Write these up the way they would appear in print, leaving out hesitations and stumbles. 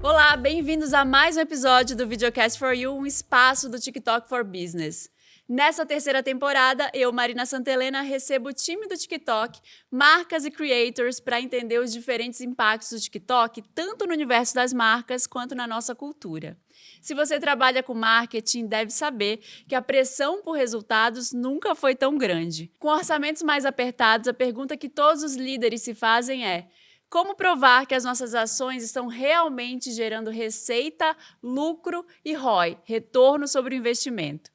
Olá, bem-vindos a mais um episódio do Videocast for You, um espaço do TikTok for Business. Nessa terceira temporada, eu, Marina Santelena, recebo o time do TikTok, marcas e creators, para entender os diferentes impactos do TikTok, tanto no universo das marcas quanto na nossa cultura. Se você trabalha com marketing, deve saber que a pressão por resultados nunca foi tão grande. Com orçamentos mais apertados, a pergunta que todos os líderes se fazem é: como provar que as nossas ações estão realmente gerando receita, lucro e ROI, retorno sobre o investimento?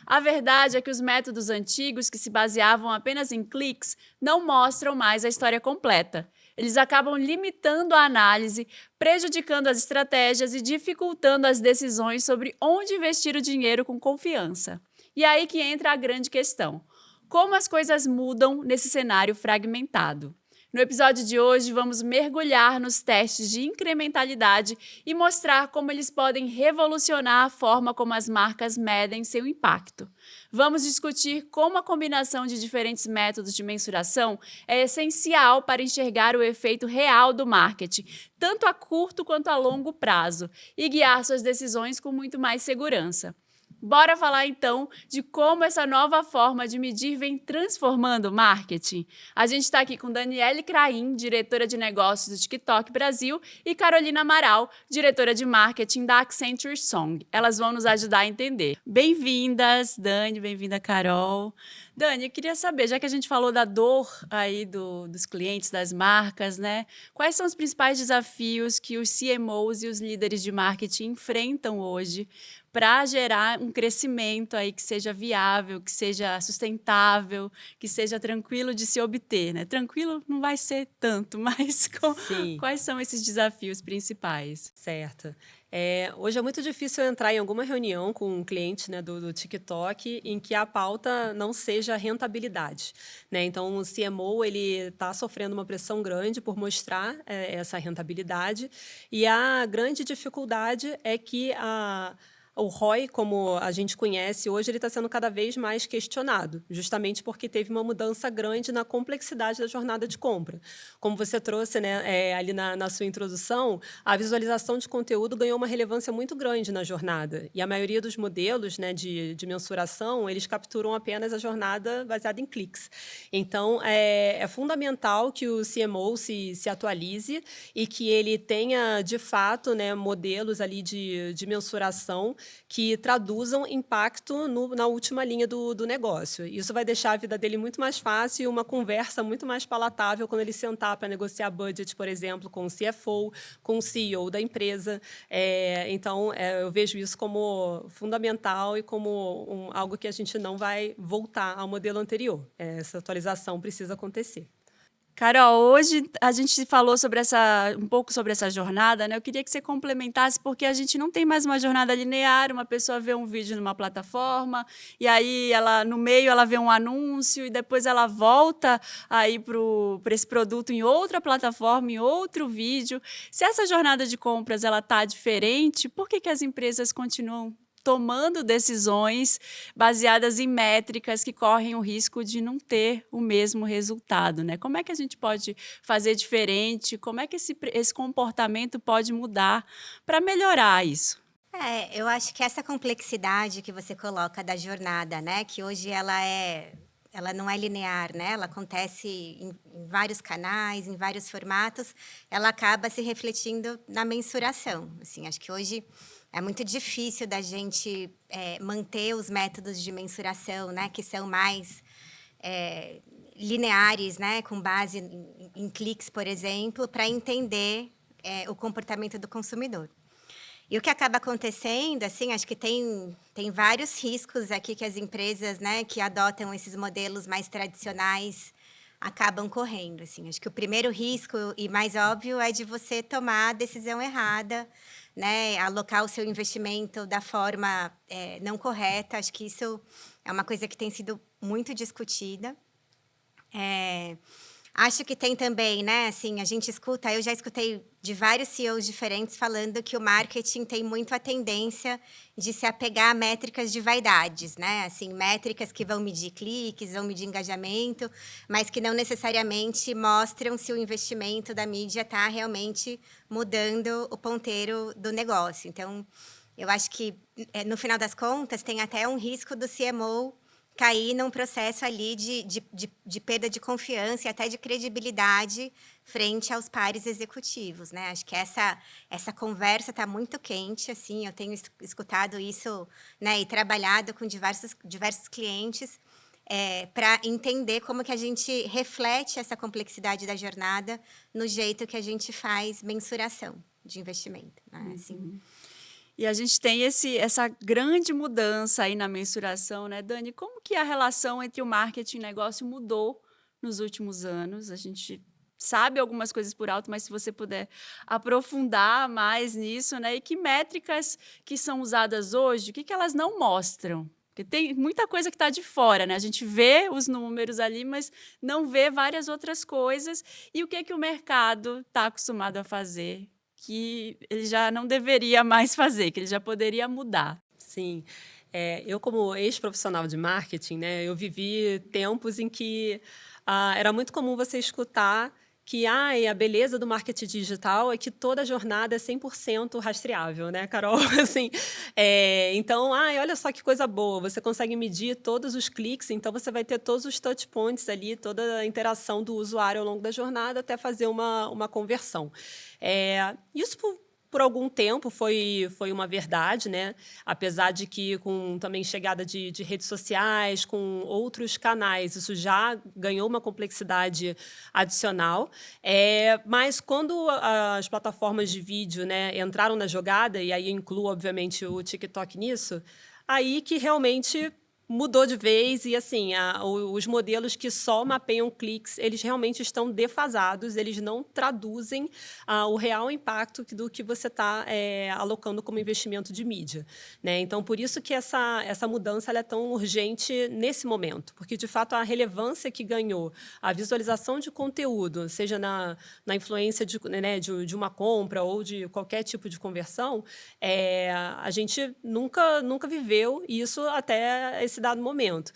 A verdade é que os métodos antigos, que se baseavam apenas em cliques, não mostram mais a história completa. Eles acabam limitando a análise, prejudicando as estratégias e dificultando as decisões sobre onde investir o dinheiro com confiança. E aí que entra a grande questão: como as coisas mudam nesse cenário fragmentado? No episódio de hoje, vamos mergulhar nos testes de incrementalidade e mostrar como eles podem revolucionar a forma como as marcas medem seu impacto. Vamos discutir como a combinação de diferentes métodos de mensuração é essencial para enxergar o efeito real do marketing, tanto a curto quanto a longo prazo, e guiar suas decisões com muito mais segurança. Bora falar então de como essa nova forma de medir vem transformando o marketing? A gente está aqui com Daniele Crain, diretora de negócios do TikTok Brasil, e Carolina Amaral, diretora de marketing da Accenture Song. Elas vão nos ajudar a entender. Bem-vindas, Dani, bem-vinda, Carol. Dani, eu queria saber, já que a gente falou da dor aí dos clientes, das marcas, né? Quais são os principais desafios que os CMOs e os líderes de marketing enfrentam hoje para gerar um crescimento aí que seja viável, que seja sustentável, que seja tranquilo de se obter, né? Tranquilo não vai ser tanto, mas Sim, quais são esses desafios principais? certo. Hoje é muito difícil entrar em alguma reunião com um cliente, né, do TikTok em que a pauta não seja a rentabilidade, né? Então, o CMO ele está sofrendo uma pressão grande por mostrar essa rentabilidade, e a grande dificuldade é que o ROI, como a gente conhece hoje, ele está sendo cada vez mais questionado, justamente porque teve uma mudança grande na complexidade da jornada de compra. Como você trouxe, né, ali na sua introdução, a visualização de conteúdo ganhou uma relevância muito grande na jornada. E a maioria dos modelos, né, de mensuração, eles capturam apenas a jornada baseada em cliques. Então, é fundamental que o CMO se atualize e que ele tenha, de fato, né, modelos ali de mensuração que traduzam impacto na última linha do negócio. Isso vai deixar a vida dele muito mais fácil e uma conversa muito mais palatável quando ele sentar para negociar budget, por exemplo, com o CFO, com o CEO da empresa. Então, eu vejo isso como fundamental e como algo que a gente não vai voltar ao modelo anterior. Essa atualização precisa acontecer. Carol, hoje a gente falou sobre um pouco sobre essa jornada, né? Eu queria que você complementasse, porque a gente não tem mais uma jornada linear, uma pessoa vê um vídeo numa plataforma, e aí no meio ela vê um anúncio, e depois ela volta aí para esse produto em outra plataforma, em outro vídeo. Se essa jornada de compras ela está diferente, por que as empresas continuam tomando decisões baseadas em métricas que correm o risco de não ter o mesmo resultado, né? Como é que a gente pode fazer diferente? Como é que esse comportamento pode mudar para melhorar isso? Eu acho que essa complexidade que você coloca da jornada, né, que hoje ela não é linear, né, ela acontece em vários canais, em vários formatos, ela acaba se refletindo na mensuração. Assim, acho que hoje é muito difícil da gente manter os métodos de mensuração, né, que são mais lineares, né, com base em cliques, por exemplo, para entender o comportamento do consumidor. E o que acaba acontecendo, assim, acho que tem vários riscos aqui que as empresas, né, que adotam esses modelos mais tradicionais acabam correndo, assim. Acho que o primeiro risco e mais óbvio é de você tomar a decisão errada, né, alocar o seu investimento da forma não correta. Acho que isso é uma coisa que tem sido muito discutida. Acho que tem também, né, assim, a gente escuta, eu já escutei de vários CEOs diferentes falando que o marketing tem muito a tendência de se apegar a métricas de vaidades, né, assim, métricas que vão medir cliques, vão medir engajamento, mas que não necessariamente mostram se o investimento da mídia está realmente mudando o ponteiro do negócio. Então, eu acho que, no final das contas, tem até um risco do CMO cair num processo ali de perda de confiança e até de credibilidade frente aos pares executivos, né? Acho que essa conversa está muito quente, assim, eu tenho escutado isso, né, e trabalhado com diversos clientes para entender como que a gente reflete essa complexidade da jornada no jeito que a gente faz mensuração de investimento, né? Assim, E a gente tem essa grande mudança aí na mensuração, né, Dani? Como que a relação entre o marketing e o negócio mudou nos últimos anos? A gente sabe algumas coisas por alto, mas se você puder aprofundar mais nisso, né? E que métricas que são usadas hoje, o que elas não mostram? Porque tem muita coisa que está de fora, né? A gente vê os números ali, mas não vê várias outras coisas. E o que o mercado está acostumado a fazer, que ele já não deveria mais fazer, que ele já poderia mudar. Sim. Eu, como ex-profissional de marketing, né, eu vivi tempos em que era muito comum você escutar que a beleza do marketing digital é que toda a jornada é 100% rastreável, né, Carol? Assim, então, olha só que coisa boa, você consegue medir todos os cliques, então você vai ter todos os touch points ali, toda a interação do usuário ao longo da jornada até fazer uma conversão. Isso por algum tempo foi uma verdade, né? Apesar de que com também chegada de redes sociais, com outros canais, isso já ganhou uma complexidade adicional. Mas quando as plataformas de vídeo, né, entraram na jogada, e aí eu incluo, obviamente, o TikTok nisso, aí que realmente mudou de vez e, assim, os modelos que só mapeiam cliques, eles realmente estão defasados, eles não traduzem o real impacto do que você está alocando como investimento de mídia, né? Então, por isso que essa mudança ela é tão urgente nesse momento, porque, de fato, a relevância que ganhou a visualização de conteúdo, seja na influência de uma compra ou de qualquer tipo de conversão, a gente nunca viveu isso até esse dado momento.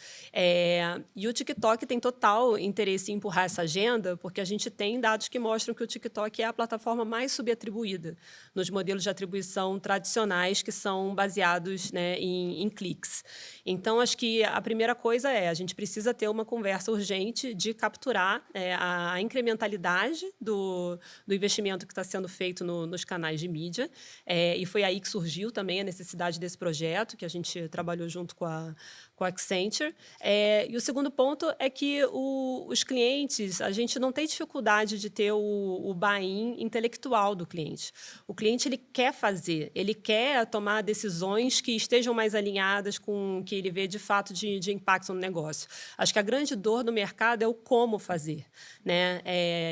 E o TikTok tem total interesse em empurrar essa agenda, porque a gente tem dados que mostram que o TikTok é a plataforma mais subatribuída nos modelos de atribuição tradicionais que são baseados, né, em cliques. Então, acho que a primeira coisa a gente precisa ter uma conversa urgente de capturar a incrementalidade do investimento que está sendo feito nos canais de mídia. E foi aí que surgiu também a necessidade desse projeto, que a gente trabalhou junto com a Accenture. E o segundo ponto é que os clientes, a gente não tem dificuldade de ter o buy-in intelectual do cliente. O cliente ele quer fazer, ele quer tomar decisões que estejam mais alinhadas com o que ele vê de fato de impacto no negócio. Acho que a grande dor do mercado é o como fazer, né?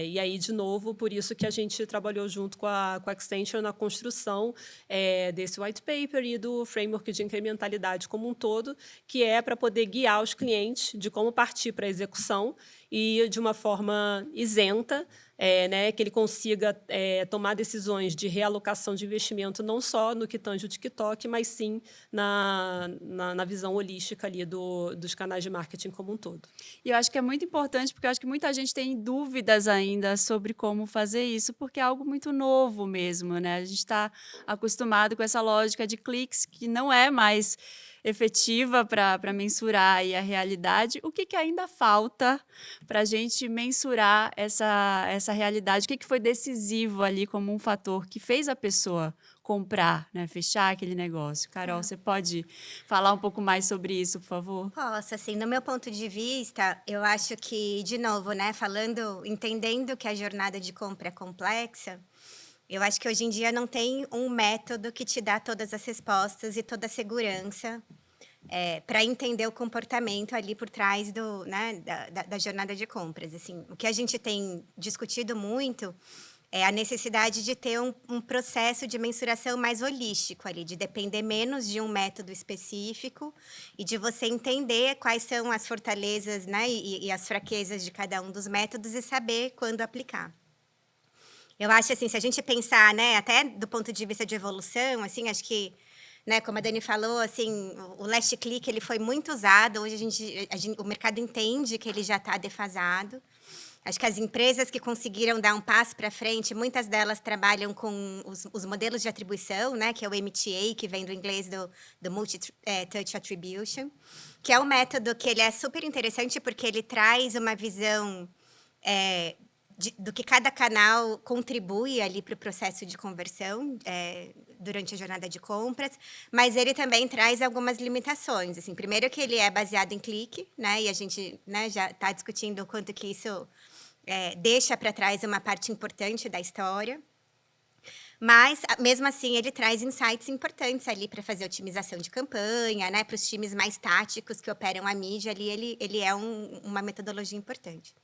E aí, de novo, por isso que a gente trabalhou junto com a Accenture na construção desse white paper e do framework de incrementalidade como um todo, que é para poder guiar os clientes de como partir para a execução e de uma forma isenta, né, que ele consiga tomar decisões de realocação de investimento não só no que tange o TikTok, mas sim na visão holística ali dos canais de marketing como um todo. E eu acho que é muito importante, porque eu acho que muita gente tem dúvidas ainda sobre como fazer isso, porque é algo muito novo mesmo, né? A gente está acostumado com essa lógica de cliques que não é mais efetiva para mensurar aí a realidade. O que ainda falta para a gente mensurar essa realidade? O que foi decisivo ali como um fator que fez a pessoa comprar, né, fechar aquele negócio? Carol, você pode falar um pouco mais sobre isso, por favor? Posso, assim, no meu ponto de vista, eu acho que, de novo, né, entendendo que a jornada de compra é complexa, eu acho que hoje em dia não tem um método que te dá todas as respostas e toda a segurança para entender o comportamento ali por trás da jornada de compras. Assim, o que a gente tem discutido muito é a necessidade de ter um processo de mensuração mais holístico ali, de depender menos de um método específico e de você entender quais são as fortalezas, né, e as fraquezas de cada um dos métodos e saber quando aplicar. Eu acho assim, se a gente pensar, né, até do ponto de vista de evolução, assim, acho que, né, como a Dani falou, assim, o last click ele foi muito usado, hoje o mercado entende que ele já está defasado. Acho que as empresas que conseguiram dar um passo para frente, muitas delas trabalham com os modelos de atribuição, né, que é o MTA, que vem do inglês do Multi-Touch Attribution, que é um método que ele é super interessante porque ele traz uma visão do que cada canal contribui ali para o processo de conversão durante a jornada de compras, mas ele também traz algumas limitações. Assim, primeiro que ele é baseado em clique, né, e a gente, né, já está discutindo o quanto que isso deixa para trás uma parte importante da história. Mas, mesmo assim, ele traz insights importantes ali para fazer otimização de campanha, né, para os times mais táticos que operam a mídia, ali ele é uma metodologia importante.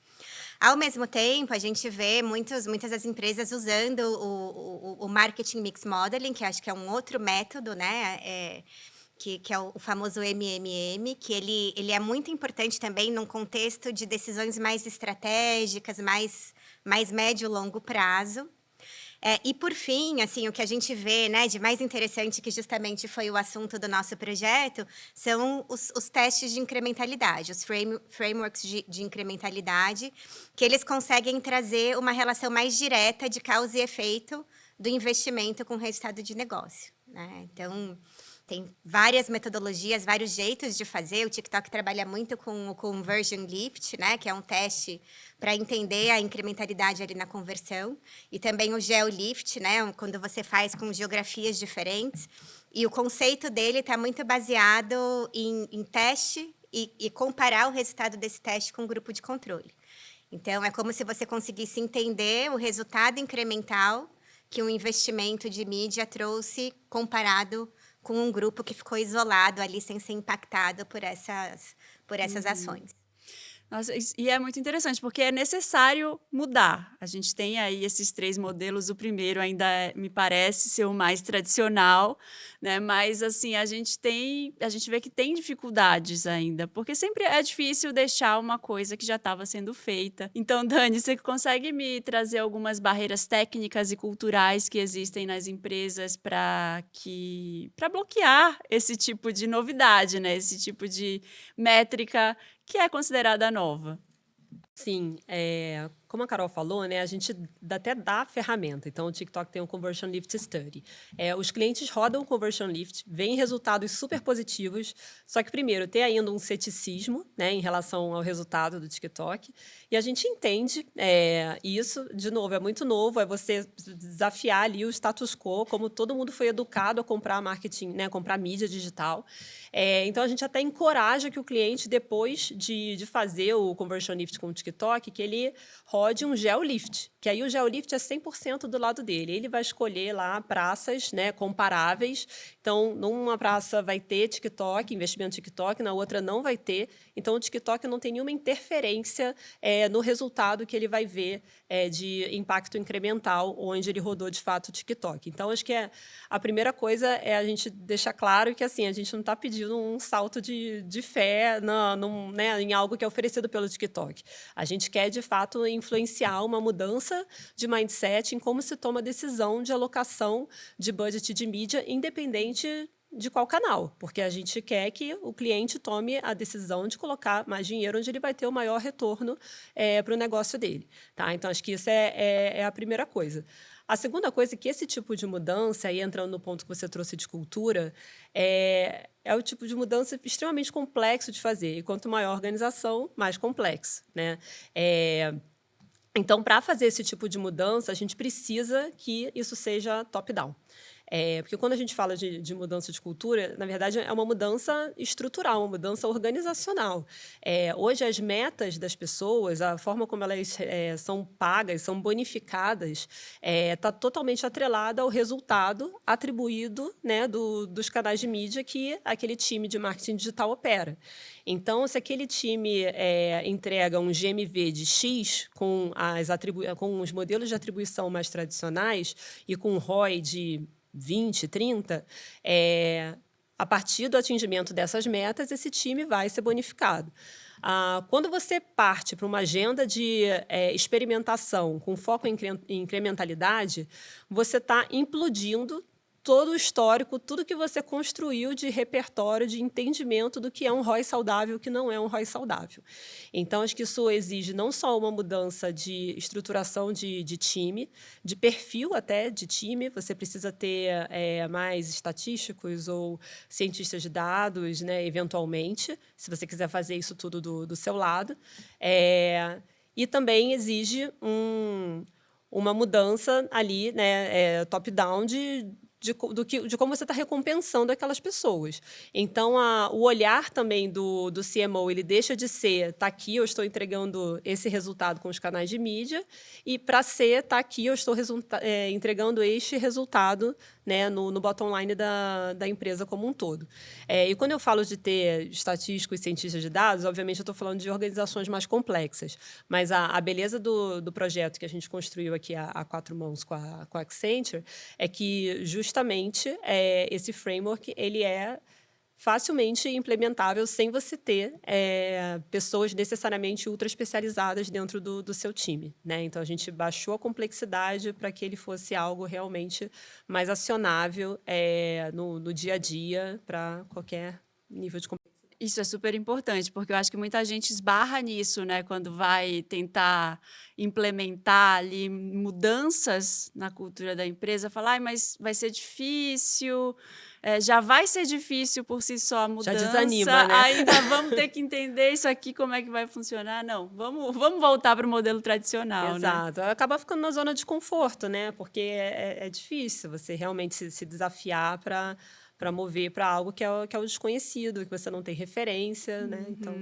Ao mesmo tempo, a gente vê muitas das empresas usando o Marketing Mix Modeling, que acho que é um outro método, né, que é o famoso MMM, que ele é muito importante também num contexto de decisões mais estratégicas, mais médio e longo prazo. E, por fim, assim, o que a gente vê, né, de mais interessante, que justamente foi o assunto do nosso projeto, são os testes de incrementalidade, os frameworks de incrementalidade, que eles conseguem trazer uma relação mais direta de causa e efeito do investimento com o resultado de negócio, né? Então, tem várias metodologias, vários jeitos de fazer. O TikTok trabalha muito com o Conversion Lift, né, que é um teste para entender a incrementalidade ali na conversão. E também o GeoLift, né, quando você faz com geografias diferentes. E o conceito dele está muito baseado em teste e comparar o resultado desse teste com um grupo de controle. Então, é como se você conseguisse entender o resultado incremental que um investimento de mídia trouxe comparado com um grupo que ficou isolado ali sem ser impactado por essas ações. Nossa, e é muito interessante, porque é necessário mudar. A gente tem aí esses 3 modelos. O primeiro ainda me parece ser o mais tradicional, né? Mas, assim, a gente vê que tem dificuldades ainda, porque sempre é difícil deixar uma coisa que já estava sendo feita. Então, Dani, você consegue me trazer algumas barreiras técnicas e culturais que existem nas empresas para bloquear esse tipo de novidade, né? Esse tipo de métrica que é considerada nova? Sim, como a Carol falou, né, a gente até dá a ferramenta. Então, o TikTok tem um Conversion Lift Study. Os clientes rodam o Conversion Lift, veem resultados super positivos, só que, primeiro, tem ainda um ceticismo, né, em relação ao resultado do TikTok. E a gente entende isso, de novo, é muito novo, é você desafiar ali o status quo, como todo mundo foi educado a comprar marketing, né, comprar mídia digital. Então, a gente até encoraja que o cliente, depois de fazer o Conversion Lift com o TikTok, que ele rode um GeoLift, que aí o GeoLift é 100% do lado dele. Ele vai escolher lá praças, né, comparáveis. Então, numa praça vai ter TikTok, investimento TikTok, na outra não vai ter. Então, o TikTok não tem nenhuma interferência no resultado que ele vai ver de impacto incremental, onde ele rodou, de fato, o TikTok. Então, acho que a primeira coisa é a gente deixar claro que, assim, a gente não está pedindo um salto de fé né, em algo que é oferecido pelo TikTok. A gente quer, de fato, influenciar uma mudança de mindset em como se toma a decisão de alocação de budget de mídia, independente de qual canal, porque a gente quer que o cliente tome a decisão de colocar mais dinheiro onde ele vai ter o maior retorno para o negócio dele. Tá? Então, acho que isso é a primeira coisa. A segunda coisa é que esse tipo de mudança, aí entrando no ponto que você trouxe de cultura, é o tipo de mudança extremamente complexo de fazer. E quanto maior a organização, mais complexo, né? Então, para fazer esse tipo de mudança, a gente precisa que isso seja top-down. Porque quando a gente fala de mudança de cultura, na verdade, é uma mudança estrutural, uma mudança organizacional. Hoje, as metas das pessoas, a forma como elas são pagas, são bonificadas, está totalmente atrelada ao resultado atribuído, né, dos canais de mídia que aquele time de marketing digital opera. Então, se aquele time entrega um GMV de X com os modelos de atribuição mais tradicionais e com um ROI de 20, 30, a partir do atingimento dessas metas, esse time vai ser bonificado. Quando você parte para uma agenda de experimentação com foco em incrementalidade, você está implodindo todo o histórico, tudo que você construiu de repertório, de entendimento do que é um ROI saudável e o que não é um ROI saudável. Então, acho que isso exige não só uma mudança de estruturação de time, de perfil até de time, você precisa ter mais estatísticos ou cientistas de dados, né, eventualmente, se você quiser fazer isso tudo do seu lado. E também exige uma mudança ali, né, top-down, de como você está recompensando aquelas pessoas. Então, o olhar também do CMO, ele deixa de ser, está aqui, eu estou entregando esse resultado com os canais de mídia, e para ser, está aqui, eu estou entregando este resultado, né, no bottom line da empresa como um todo. E quando eu falo de ter estatísticos e cientistas de dados, obviamente eu estou falando de organizações mais complexas, mas a beleza do projeto que a gente construiu aqui a quatro mãos com a Accenture é que justamente esse framework ele é facilmente implementável sem você ter pessoas necessariamente ultra especializadas dentro do seu time, né? Então, a gente baixou a complexidade para que ele fosse algo realmente mais acionável no dia a dia para qualquer nível de complexidade. Isso é super importante, porque eu acho que muita gente esbarra nisso, né? Quando vai tentar implementar ali mudanças na cultura da empresa, falar, mas vai ser difícil, já vai ser difícil por si só a mudança, já desanima, né? Ainda vamos ter que entender isso aqui, como é que vai funcionar. Não, vamos voltar para o modelo tradicional, Exato. né? Acaba ficando na zona de conforto, né? Porque é difícil você realmente se desafiar para mover para algo que é o desconhecido, que você não tem referência, né? Então,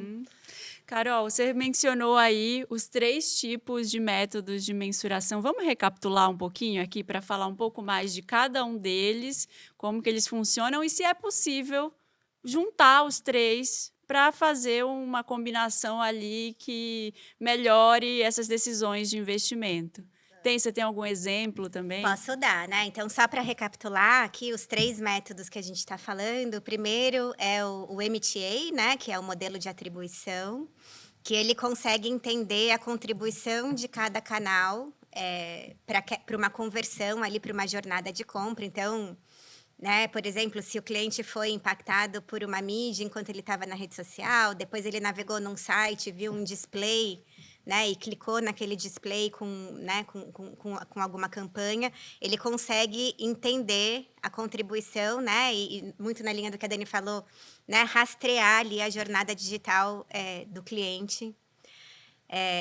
Carol, você mencionou aí os 3 tipos de métodos de mensuração. Vamos recapitular um pouquinho aqui para falar um pouco mais de cada um deles, como que eles funcionam e se é possível juntar os 3 para fazer uma combinação ali que melhore essas decisões de investimento. Você tem algum exemplo também? Posso dar, né? Então, só para recapitular aqui os 3 métodos que a gente está falando. O primeiro é o MTA, né? Que é o modelo de atribuição, que ele consegue entender a contribuição de cada canal para uma conversão ali, para uma jornada de compra. Então, né, por exemplo, se o cliente foi impactado por uma mídia enquanto ele estava na rede social, depois ele navegou num site, viu um display, né, e clicou naquele display com alguma campanha, ele consegue entender a contribuição, né, e muito na linha do que a Dani falou, né, rastrear ali a jornada digital do cliente.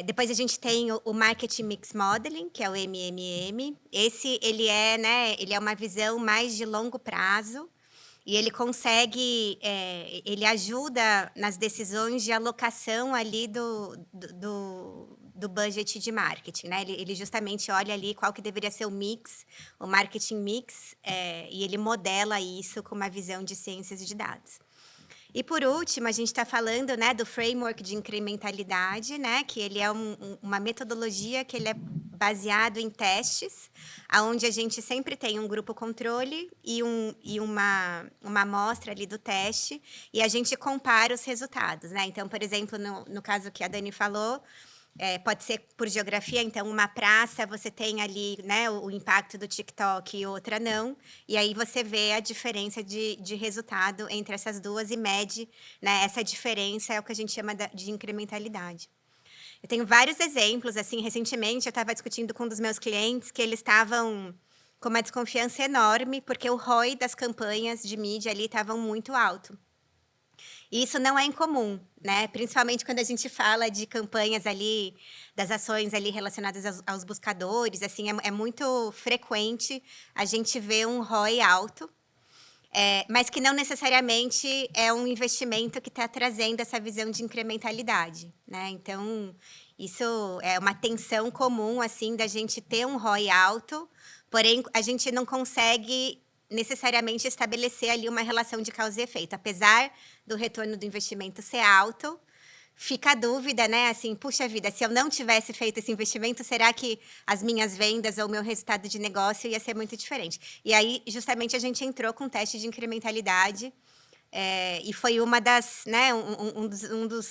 Depois a gente tem o Marketing Mix Modeling, que é o MMM. Esse ele é uma visão mais de longo prazo. E ele consegue, ele ajuda nas decisões de alocação ali do budget de marketing, né? Ele justamente olha ali qual que deveria ser o mix, o marketing mix, e ele modela isso com uma visão de ciências de dados. E por último, a gente está falando, né, do framework de incrementalidade, né, que ele é uma metodologia que ele é baseado em testes, onde a gente sempre tem um grupo controle e uma amostra ali do teste, e a gente compara os resultados, né? Então, por exemplo, no caso que a Dani falou, pode ser por geografia, então uma praça você tem ali, né, o impacto do TikTok e outra não, e aí você vê a diferença de resultado entre essas duas e mede, né, essa diferença é o que a gente chama de incrementalidade. Eu tenho vários exemplos, assim, recentemente eu estava discutindo com um dos meus clientes que eles estavam com uma desconfiança enorme porque o ROI das campanhas de mídia ali estavam muito alto. E isso não é incomum, né? Principalmente quando a gente fala de campanhas ali, das ações ali relacionadas aos buscadores, assim, é muito frequente a gente ver um ROI alto, mas que não necessariamente é um investimento que está trazendo essa visão de incrementalidade, né? Então, isso é uma tensão comum, assim, da gente ter um ROI alto, porém, a gente não consegue necessariamente estabelecer ali uma relação de causa e efeito. Apesar do retorno do investimento ser alto, fica a dúvida, né? Assim, puxa vida, se eu não tivesse feito esse investimento, será que as minhas vendas ou o meu resultado de negócio ia ser muito diferente? E aí, justamente, a gente entrou com um teste de incrementalidade, e foi uma das, né,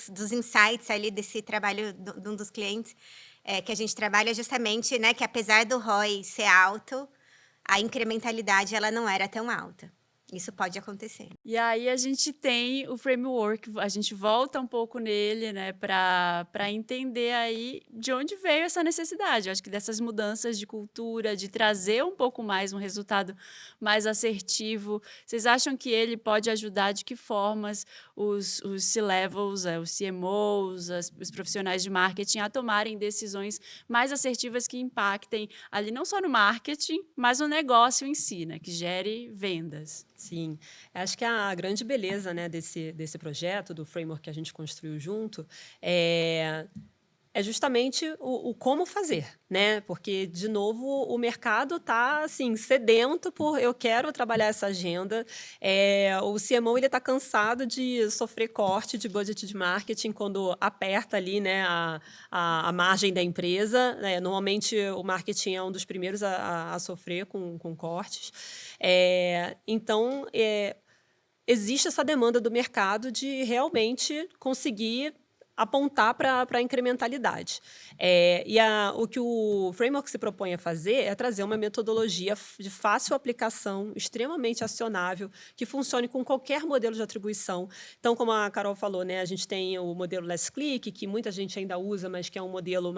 dos insights ali desse trabalho de um dos clientes que a gente trabalha, justamente, né, que apesar do ROI ser alto, a incrementalidade ela não era tão alta. Isso pode acontecer. E aí a gente tem o framework, a gente volta um pouco nele, né, para entender aí de onde veio essa necessidade. Eu acho que dessas mudanças de cultura, de trazer um pouco mais um resultado mais assertivo. Vocês acham que ele pode ajudar? De que formas os C-levels, os CMOs, os profissionais de marketing a tomarem decisões mais assertivas que impactem ali não só no marketing, mas no negócio em si, né, que gere vendas? Sim, acho que a grande beleza, né, desse projeto, do framework que a gente construiu junto, é justamente o como fazer, né? Porque, de novo, o mercado está assim, sedento por eu quero trabalhar essa agenda. O CMO está cansado de sofrer corte de budget de marketing quando aperta ali, né, a margem da empresa, né? Normalmente, o marketing é um dos primeiros a sofrer com cortes. Então, existe essa demanda do mercado de realmente conseguir apontar para a incrementalidade. O que o framework se propõe a fazer é trazer uma metodologia de fácil aplicação, extremamente acionável, que funcione com qualquer modelo de atribuição. Então, como a Carol falou, né, a gente tem o modelo Last Click, que muita gente ainda usa, mas que é um modelo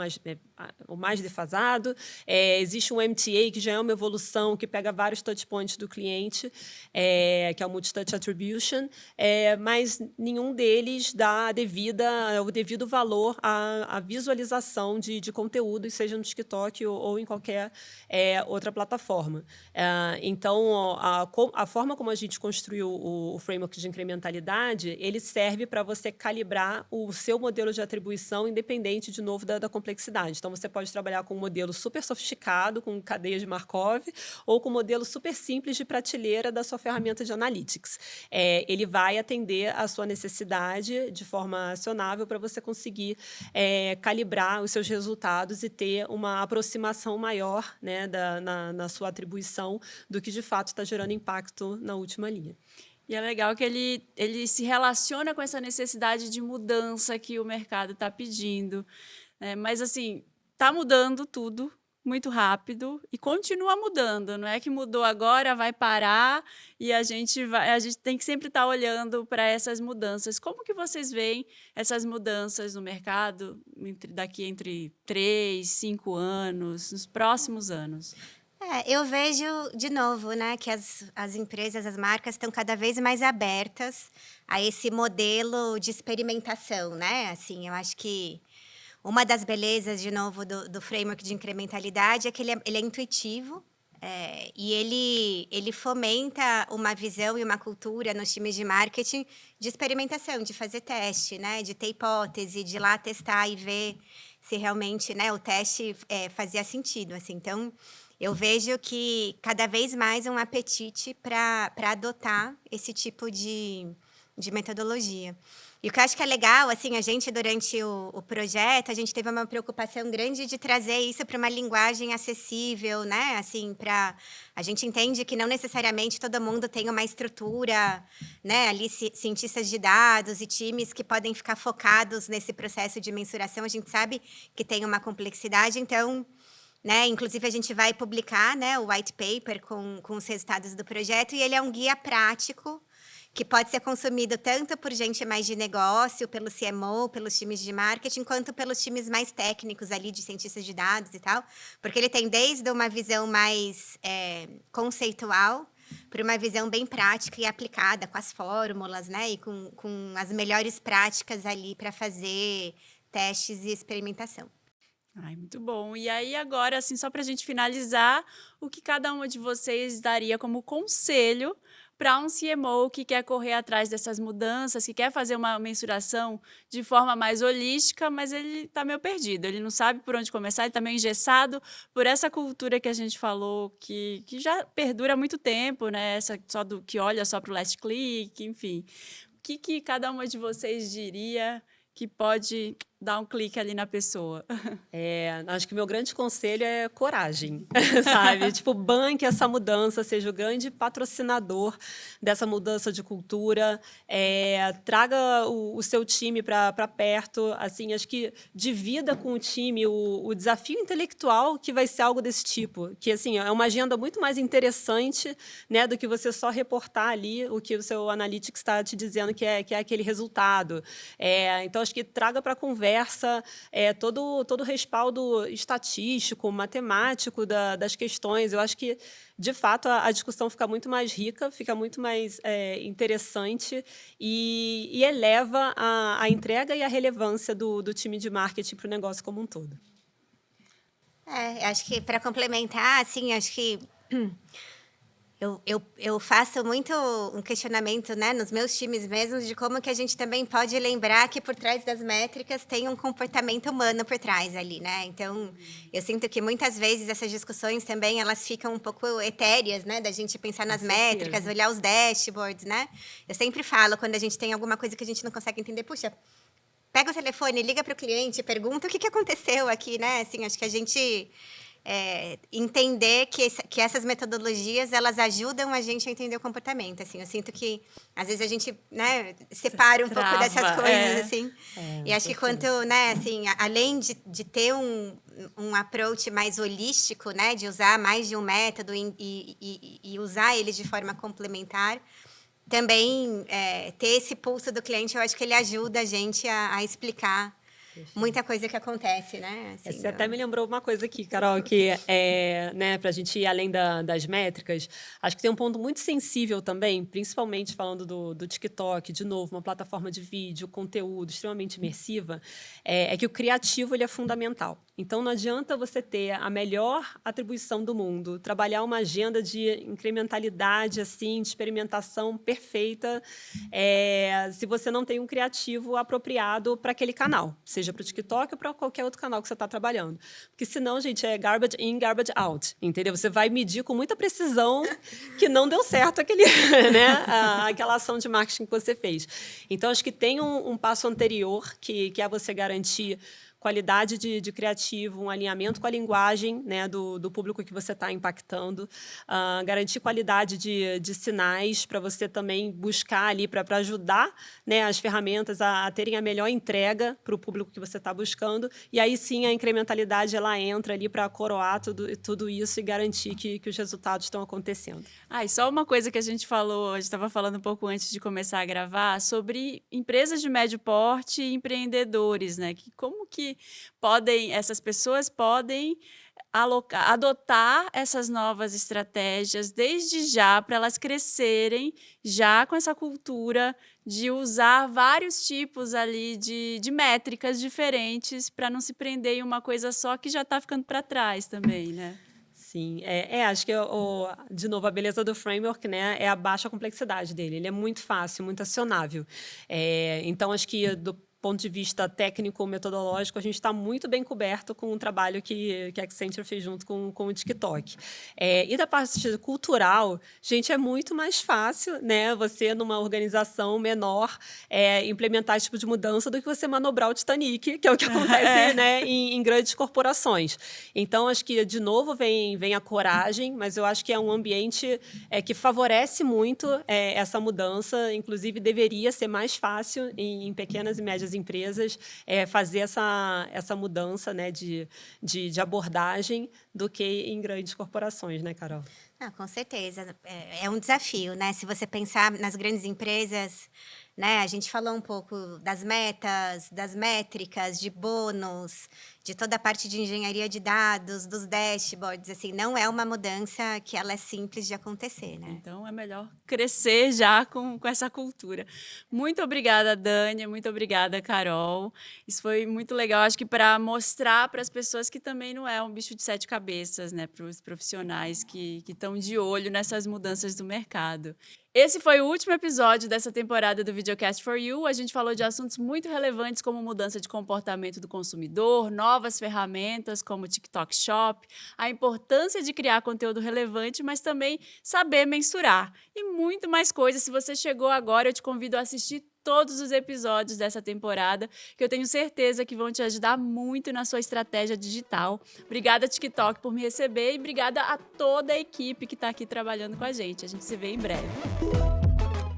o mais defasado. Existe um MTA, que já é uma evolução, que pega vários touchpoints do cliente, que é o Multi-Touch Attribution, mas nenhum deles dá o devido valor à visualização de conteúdo, seja no TikTok ou em qualquer outra plataforma. Então, a forma como a gente construiu o framework de incrementalidade, ele serve para você calibrar o seu modelo de atribuição, independente, de novo, da complexidade. Então, você pode trabalhar com um modelo super sofisticado, com cadeia de Markov, ou com um modelo super simples de prateleira da sua ferramenta de analytics. Ele vai atender a sua necessidade de forma acionável para você conseguir calibrar os seus resultados e ter uma aproximação maior, né, na sua atribuição do que, de fato, está gerando impacto na última linha. E é legal que ele se relaciona com essa necessidade de mudança que o mercado está pedindo. Mas, assim, está mudando tudo muito rápido e continua mudando. Não é que mudou agora, vai parar e a gente tem que sempre estar olhando para essas mudanças. Como que vocês veem essas mudanças no mercado entre 3, 5 anos, nos próximos anos? Eu vejo, de novo, né, que as empresas, as marcas estão cada vez mais abertas a esse modelo de experimentação, né? Assim, eu acho que uma das belezas, de novo, do framework de incrementalidade é que ele é intuitivo, e ele fomenta uma visão e uma cultura nos times de marketing de experimentação, de fazer teste, né, de ter hipótese, de ir lá testar e ver se realmente, né, o teste fazia sentido. Assim. Então, eu vejo que cada vez mais um apetite para adotar esse tipo de metodologia. E o que eu acho que é legal, assim, a gente, durante o projeto, a gente teve uma preocupação grande de trazer isso para uma linguagem acessível, né? Assim, a gente entende que não necessariamente todo mundo tem uma estrutura, né? Ali, cientistas de dados e times que podem ficar focados nesse processo de mensuração. A gente sabe que tem uma complexidade, então, né? Inclusive, a gente vai publicar, né, o white paper com os resultados do projeto, e ele é um guia prático que pode ser consumido tanto por gente mais de negócio, pelo CMO, pelos times de marketing, quanto pelos times mais técnicos ali, de cientistas de dados e tal, porque ele tem desde uma visão mais conceitual por uma visão bem prática e aplicada, com as fórmulas, né? E com as melhores práticas ali para fazer testes e experimentação. Ai, muito bom. E aí agora, assim, só para a gente finalizar, o que cada uma de vocês daria como conselho para um CMO que quer correr atrás dessas mudanças, que quer fazer uma mensuração de forma mais holística, mas ele está meio perdido, ele não sabe por onde começar, ele está meio engessado por essa cultura que a gente falou, que já perdura há muito tempo, né? Essa só do que olha só para o last click, enfim. O que cada uma de vocês diria que pode dar um clique ali na pessoa? Acho que meu grande conselho é coragem, sabe? Tipo, banque essa mudança, seja o grande patrocinador dessa mudança de cultura, traga o seu time para perto, assim, acho que divida com o time o desafio intelectual que vai ser algo desse tipo, que assim é uma agenda muito mais interessante, né, do que você só reportar ali o que o seu analytics está te dizendo que é aquele resultado. Então, acho que traga para a conversa todo o respaldo estatístico, matemático das questões. Eu acho que, de fato, a discussão fica muito mais rica, fica muito mais interessante e eleva a entrega e a relevância do time de marketing para o negócio como um todo. Acho que para complementar, assim, acho que eu faço muito um questionamento, né, nos meus times mesmos, de como que a gente também pode lembrar que por trás das métricas tem um comportamento humano por trás ali, né? Então, eu sinto que muitas vezes essas discussões também, elas ficam um pouco etéreas, né? Da gente pensar nas métricas, olhar os dashboards, né? Eu sempre falo, quando a gente tem alguma coisa que a gente não consegue entender, puxa, pega o telefone, liga para o cliente, pergunta o que aconteceu aqui, né? Assim, acho que a gente entender que essas metodologias, elas ajudam a gente a entender o comportamento, assim. Eu sinto que, às vezes, a gente, né, separa um pouco dessas coisas, assim. E acho que quanto, né, assim, além de ter um approach mais holístico, né, de usar mais de um método e usar eles de forma complementar, também ter esse pulso do cliente, eu acho que ele ajuda a gente a explicar muita coisa que acontece, né? Assim, você até me lembrou uma coisa aqui, Carol, que né, para a gente ir além das métricas, acho que tem um ponto muito sensível também, principalmente falando do TikTok, de novo, uma plataforma de vídeo, conteúdo extremamente imersiva, é que o criativo ele é fundamental. Então, não adianta você ter a melhor atribuição do mundo, trabalhar uma agenda de incrementalidade, assim, de experimentação perfeita, se você não tem um criativo apropriado para aquele canal, seja para o TikTok ou para qualquer outro canal que você está trabalhando. Porque senão, gente, é garbage in, garbage out, entendeu? Você vai medir com muita precisão que não deu certo aquela ação de marketing que você fez. Então, acho que tem um passo anterior, que é você garantir qualidade de criativo, um alinhamento com a linguagem, né, do público que você está impactando, garantir qualidade de sinais para você também buscar ali para ajudar, né, as ferramentas a terem a melhor entrega para o público que você está buscando, e aí sim a incrementalidade ela entra ali para coroar tudo isso e garantir que os resultados estão acontecendo. E só uma coisa que a gente estava falando um pouco antes de começar a gravar, sobre empresas de médio porte e empreendedores, né? Que como que essas pessoas podem adotar essas novas estratégias desde já, para elas crescerem já com essa cultura de usar vários tipos ali de métricas diferentes, para não se prender em uma coisa só que já está ficando para trás também, né? Sim, acho que, de novo, a beleza do framework, né, é a baixa complexidade dele. Ele é muito fácil, muito acionável. Então, acho que, do ponto de vista técnico-metodológico, a gente está muito bem coberto com o trabalho que a Accenture fez junto com o TikTok. E da parte cultural, gente, é muito mais fácil, né, você, numa organização menor, implementar esse tipo de mudança do que você manobrar o Titanic, que é o que acontece né, em grandes corporações. Então, acho que, de novo, vem a coragem, mas eu acho que é um ambiente que favorece muito essa mudança. Inclusive, deveria ser mais fácil em pequenas e médias empresas fazer essa mudança, né, de abordagem do que em grandes corporações, né, Carol? Ah, com certeza. É um desafio, né? Se você pensar nas grandes empresas, né? A gente falou um pouco das metas, das métricas, de bônus, de toda a parte de engenharia de dados, dos dashboards, assim, não é uma mudança que ela é simples de acontecer, né? Então é melhor crescer já com essa cultura. Muito obrigada, Dani, muito obrigada, Carol. Isso foi muito legal, acho que para mostrar para as pessoas que também não é um bicho de 7 cabeças, né? Para os profissionais que estão de olho nessas mudanças do mercado. Esse foi o último episódio dessa temporada do Videocast for You. A gente falou de assuntos muito relevantes como mudança de comportamento do consumidor, novas ferramentas como o TikTok Shop, a importância de criar conteúdo relevante, mas também saber mensurar. E muito mais coisas. Se você chegou agora, eu te convido a assistir todos os episódios dessa temporada, que eu tenho certeza que vão te ajudar muito na sua estratégia digital. Obrigada, TikTok, por me receber e obrigada a toda a equipe que está aqui trabalhando com a gente. A gente se vê em breve.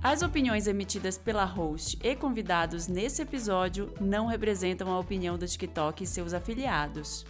As opiniões emitidas pela host e convidados nesse episódio não representam a opinião do TikTok e seus afiliados.